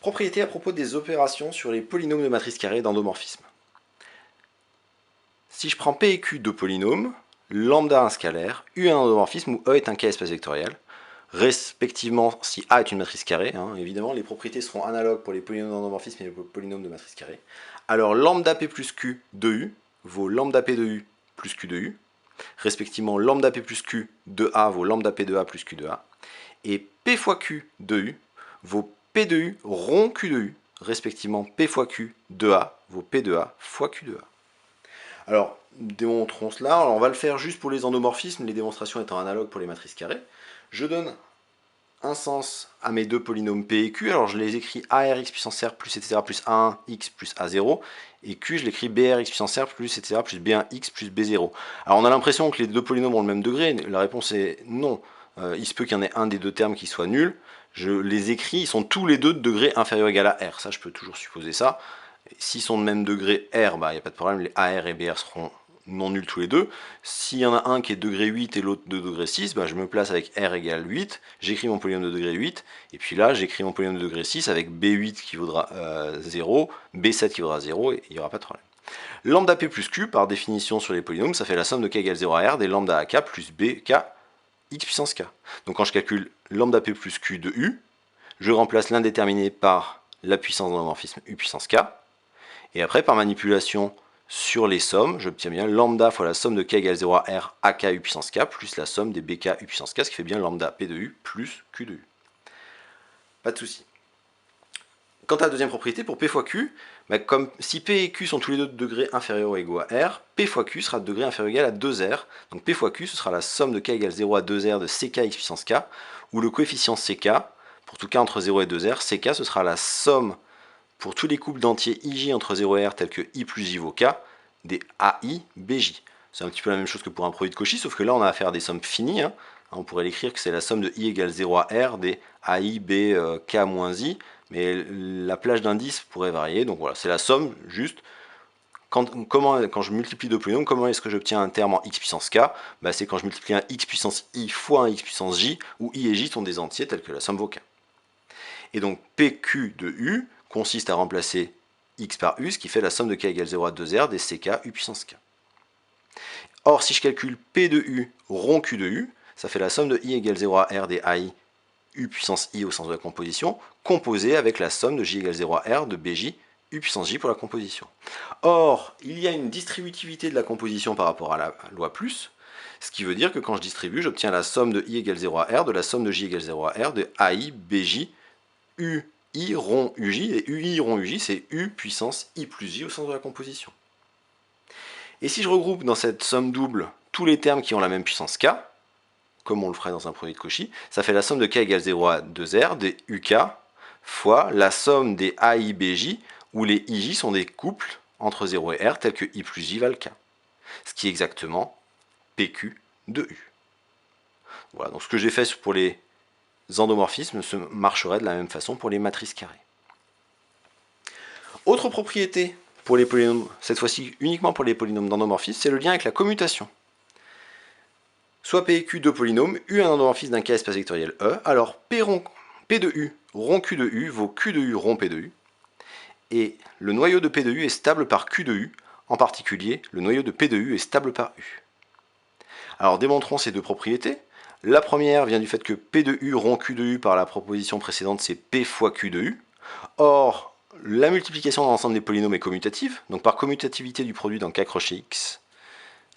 Propriété à propos des opérations sur les polynômes de matrice carrée d'endomorphisme. Si je prends P et Q deux polynômes, lambda un scalaire, U un endomorphisme où E est un K-espace vectoriel, respectivement si A est une matrice carrée, évidemment les propriétés seront analogues pour les polynômes d'endomorphisme et les polynômes de matrice carrée, alors lambda P plus Q de U vaut lambda P de U plus Q de U, respectivement lambda P plus Q de A vaut lambda P de A plus Q de A, et P fois Q de U vaut P de U rond Q de U, respectivement P fois Q de A vaut P de A fois Q de A. Alors, démontrons cela. Alors, on va le faire juste pour les endomorphismes, les démonstrations étant analogues pour les matrices carrées. Je donne un sens à mes deux polynômes P et Q. Alors, je les écris ARX puissance R plus etc. plus A1X plus A0. Et Q, je l'écris BRX puissance R plus etc. plus B1X plus B0. Alors, on a l'impression que les deux polynômes ont le même degré. La réponse est non. Il se peut qu'il y en ait un des deux termes qui soit nul. Je les écris, ils sont tous les deux de degré inférieur ou égal à R. Ça, je peux toujours supposer ça. S'ils sont de même degré R, il n'y a pas de problème, les AR et BR seront non nuls tous les deux. S'il y en a un qui est de degré 8 et l'autre de degré 6, je me place avec R égale 8, j'écris mon polynôme de degré 8, et puis là j'écris mon polynôme de degré 6 avec B8 qui vaudra 0, B7 qui vaudra 0, et il n'y aura pas de problème. Lambda P plus Q, par définition sur les polynômes, ça fait la somme de K égale 0 à R des lambda à K plus BK X puissance K. Donc quand je calcule lambda P plus Q de U, je remplace l'indéterminé par la puissance d'endomorphisme U puissance K, et après, par manipulation sur les sommes, j'obtiens bien lambda fois la somme de K égale 0 à R à K U puissance K plus la somme des BK U puissance K, ce qui fait bien lambda P de U plus Q de U. Pas de souci. Quant à la deuxième propriété, pour P fois Q, comme si P et Q sont tous les deux de degré inférieur ou égaux à R, P fois Q sera de degré inférieur ou égal à 2R. Donc P fois Q, ce sera la somme de K égale 0 à 2R de CK X puissance K, où le coefficient CK, pour tout K entre 0 et 2R, CK, ce sera la somme pour tous les couples d'entiers IJ entre 0 et R tels que I plus J vaut K, des AI BJ. C'est un petit peu la même chose que pour un produit de Cauchy, sauf que là on a affaire à des sommes finies. On pourrait l'écrire que c'est la somme de I égale 0 à R des AI B K moins I, mais la plage d'indices pourrait varier, donc voilà, c'est la somme juste. Quand je multiplie deux polynômes, comment est-ce que j'obtiens un terme en x puissance k? C'est quand je multiplie un x puissance i fois un x puissance j, où i et j sont des entiers tels que la somme vaut k. Et donc pq de u consiste à remplacer x par u, ce qui fait la somme de k égale 0 à 2r des ck u puissance k. Or, si je calcule p de u rond q de u, ça fait la somme de i égale 0 à r des ai u puissance i au sens de la composition, composée avec la somme de j égale 0 à r de bj u puissance j pour la composition. Or, il y a une distributivité de la composition par rapport à la loi plus, ce qui veut dire que quand je distribue, j'obtiens la somme de i égale 0 à r de la somme de j égale 0 à r de ai bj UI rond UJ, et UI rond UJ, c'est U puissance I plus J au sens de la composition. Et si je regroupe dans cette somme double tous les termes qui ont la même puissance K, comme on le ferait dans un produit de Cauchy, ça fait la somme de K égale 0 à 2R des UK fois la somme des AIBJ, où les IJ sont des couples entre 0 et R, tels que I plus J valent K. Ce qui est exactement PQ de U. Voilà, donc ce que j'ai fait pour les endomorphismes marcherait de la même façon pour les matrices carrées. Autre propriété pour les polynômes, cette fois-ci uniquement pour les polynômes d'endomorphisme, c'est le lien avec la commutation. Soit P et Q deux polynômes, U un endomorphisme d'un K espace vectoriel E, alors P de U rond Q de U vaut Q de U rond P de U, et le noyau de P de U est stable par Q de U, en particulier le noyau de P de U est stable par U. Alors démontrons ces deux propriétés. La première vient du fait que P de U rond Q de U par la proposition précédente, c'est P fois Q de U. Or, la multiplication dans l'ensemble des polynômes est commutative, donc par commutativité du produit dans K crochet X,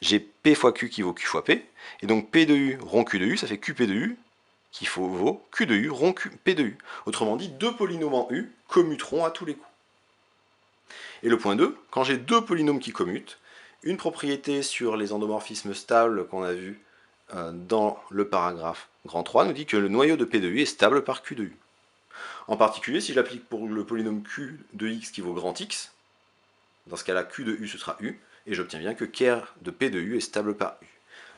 j'ai P fois Q qui vaut Q fois P, et donc P de U rond Q de U, ça fait QP de U qui vaut Q de U rond P de U. Autrement dit, deux polynômes en U commuteront à tous les coups. Et le point 2, quand j'ai deux polynômes qui commutent, une propriété sur les endomorphismes stables qu'on a vu dans le paragraphe grand 3 nous dit que le noyau de P de U est stable par Q de U. En particulier, si j'applique pour le polynôme Q de X qui vaut grand X, dans ce cas-là, Q de U ce sera U, et j'obtiens bien que Ker de P de U est stable par U.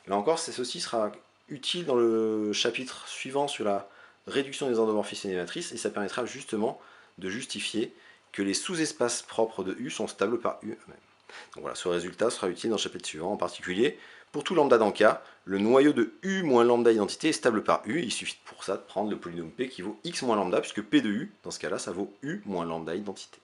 Là encore, ceci sera utile dans le chapitre suivant sur la réduction des endomorphismes et des matrices, et ça permettra justement de justifier que les sous-espaces propres de U sont stables par U eux-mêmes. Donc voilà, ce résultat sera utile dans le chapitre suivant, en particulier Pour tout lambda dans K, le noyau de U moins lambda identité est stable par U. Il suffit pour ça de prendre le polynôme P qui vaut X moins lambda, puisque P de U, dans ce cas-là, ça vaut U moins lambda identité.